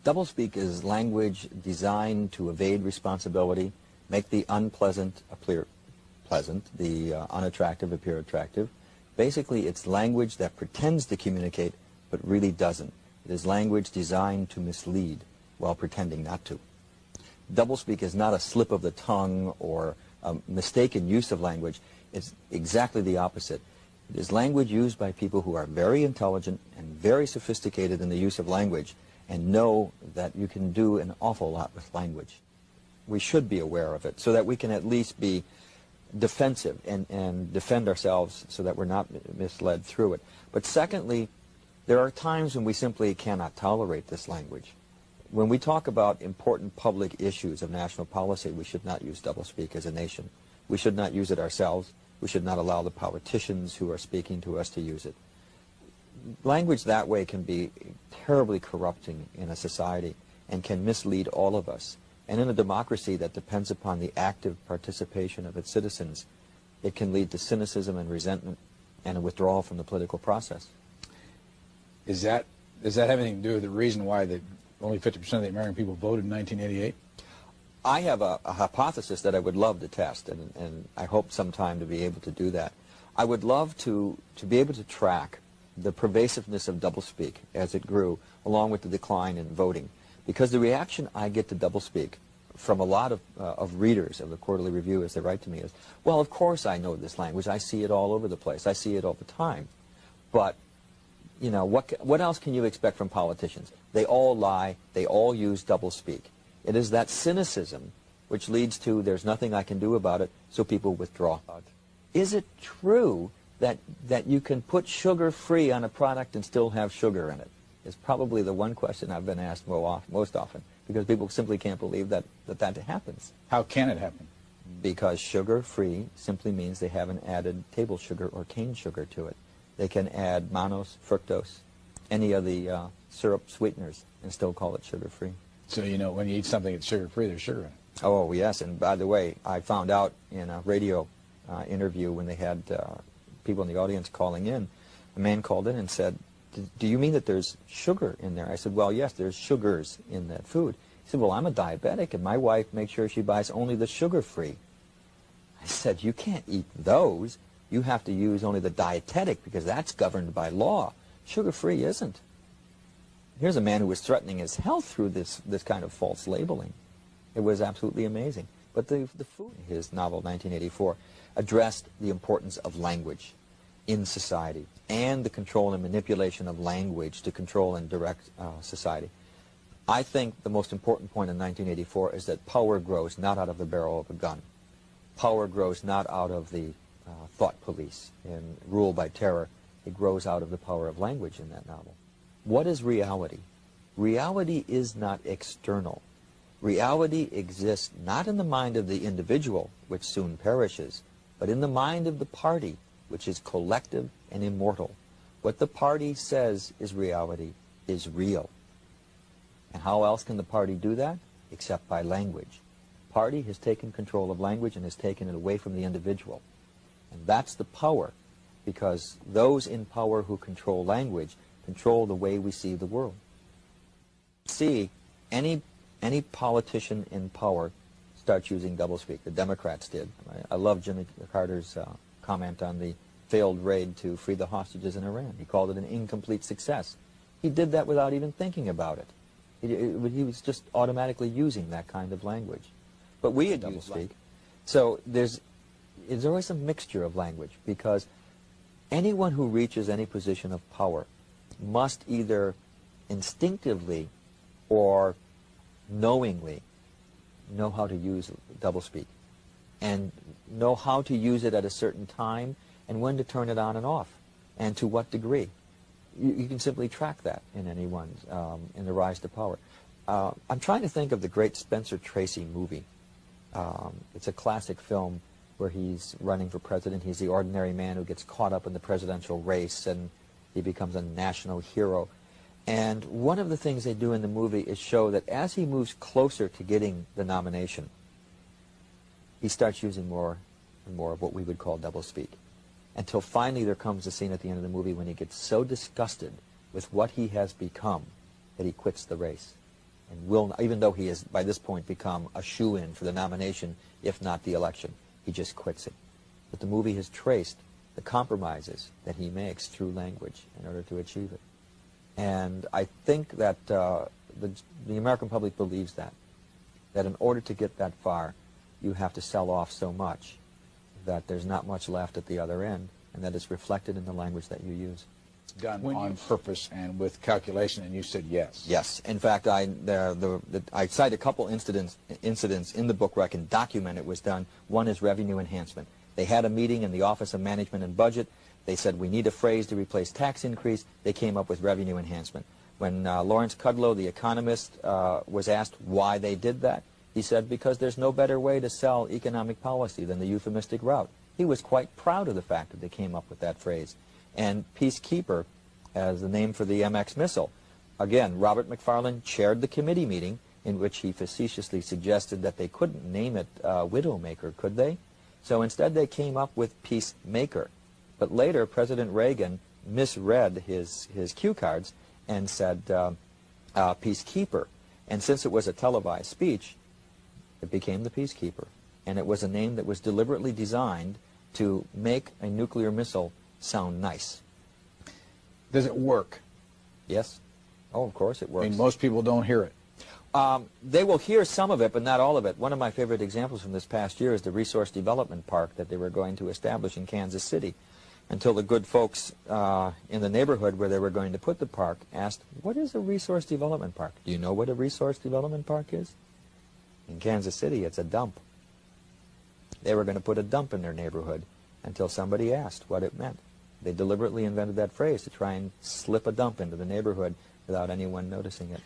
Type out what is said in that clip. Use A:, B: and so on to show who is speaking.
A: Doublespeak is language designed to evade responsibility, make the unpleasant appear pleasant, the unattractive appear attractive. Basically, it's language that pretends to communicate but really doesn't. It is language designed to mislead while pretending not to. Doublespeak is not a slip of the tongue or a mistaken use of language. It's exactly the opposite. It is language used by people who are very intelligent and very sophisticated in the use of language and know that you can do an awful lot with language. We should be aware of it so that we can at least be defensive and defend ourselves so that we're not misled through it. But secondly, there are times when we simply cannot tolerate this language. When we talk about important public issues of national policy, we should not use doublespeak as a nation. We should not use it ourselves. We should not allow the politicians who are speaking to us to use it. Language that way can be terribly corrupting in a society and can mislead all of us. And in a democracy that depends upon the active participation of its citizens, it can lead to cynicism and resentment and a withdrawal from the political process.
B: Does that have anything to do with the reason why only 50% of the American people voted in 1988?
A: I have a hypothesis that I would love to test, and I hope sometime to be able to do that. I would love to be able to track the pervasiveness of doublespeak as it grew, along with the decline in voting. Because the reaction I get to doublespeak from a lot of readers of the Quarterly Review as they write to me is, well, of course I know this language. I see it all over the place. I see it all the time. But, you know, what else can you expect from politicians? They all lie. They all use doublespeak. It is that cynicism which leads to there's nothing I can do about it, so people withdraw. Is it true that you can put sugar-free on a product and still have sugar in it? Is probably the one question I've been asked most often, because people simply can't believe that happens.
B: How can it happen?
A: Because sugar-free simply means they haven't added table sugar or cane sugar to it. They can add mannose, fructose, any of the syrup sweeteners, and still call it sugar-free.
B: So, you know, when you eat something that's sugar-free, there's sugar in it.
A: Oh, yes, and by the way, I found out in a radio interview when they had people in the audience calling in, a man called in and said, do you mean that there's sugar in there? I said, well, yes, there's sugars in that food. He said, well, I'm a diabetic, and my wife makes sure she buys only the sugar-free. I said, you can't eat those. You have to use only the dietetic, because that's governed by law. Sugar-free isn't. Here's a man who was threatening his health through this kind of false labeling. It was absolutely amazing. But the food, his novel, 1984, addressed the importance of language in society and the control and manipulation of language to control and direct society. I think the most important point in 1984 is that power grows not out of the barrel of a gun. Power grows not out of the thought police and rule by terror. It grows out of the power of language in that novel. What is reality? Reality is not external. Reality exists not in the mind of the individual, which soon perishes, but in the mind of the party, which is collective and immortal. What the party says is reality is real. And how else can the party do that? Except by language. The party has taken control of language and has taken it away from the individual. And that's the power, because those in power who control language control the way we see the world. See, any politician in power starts using doublespeak. The Democrats did. I love Jimmy Carter's comment on the failed raid to free the hostages in Iran. He called it an incomplete success. He did that without even thinking about it. He was just automatically using that kind of language. But we at doublespeak, so there's always a mixture of language, because anyone who reaches any position of power must either instinctively or knowingly know how to use doublespeak and know how to use it at a certain time and when to turn it on and off and to what degree. You can simply track that in anyone's, in the rise to power. I'm trying to think of the great Spencer Tracy movie. It's a classic film where he's running for president. He's the ordinary man who gets caught up in the presidential race, and he becomes a national hero. And one of the things they do in the movie is show that as he moves closer to getting the nomination, he starts using more and more of what we would call doublespeak. Until finally there comes a scene at the end of the movie when he gets so disgusted with what he has become that he quits the race. and will not, even though he has by this point become a shoo-in for the nomination, if not the election, he just quits it. But the movie has traced the compromises that he makes through language in order to achieve it. And I think that the American public believes that in order to get that far, you have to sell off so much that there's not much left at the other end, and that it's reflected in the language that you use.
B: Done on purpose and with calculation, and you said yes.
A: Yes. In fact, I cite a couple incidents in the book where I can document it was done. One is revenue enhancement. They had a meeting in the Office of Management and Budget. They said, we need a phrase to replace tax increase. They came up with revenue enhancement. When Lawrence Kudlow, the economist, was asked why they did that, he said, because there's no better way to sell economic policy than the euphemistic route. He was quite proud of the fact that they came up with that phrase. And Peacekeeper, as the name for the MX missile. Again, Robert McFarland chaired the committee meeting in which he facetiously suggested that they couldn't name it Widowmaker, could they? So instead they came up with Peacemaker. But later, President Reagan misread his cue cards and said Peacekeeper. And since it was a televised speech, it became the Peacekeeper. And it was a name that was deliberately designed to make a nuclear missile sound nice.
B: Does it work?
A: Yes. Oh, of course it works.
B: I mean, most people don't hear it.
A: They will hear some of it, but not all of it. One of my favorite examples from this past year is the Resource Development Park that they were going to establish in Kansas City, until the good folks in the neighborhood where they were going to put the park asked, what is a Resource Development Park? Do you know what a Resource Development Park is? In Kansas City, it's a dump. They were going to put a dump in their neighborhood until somebody asked what it meant. They deliberately invented that phrase to try and slip a dump into the neighborhood without anyone noticing it.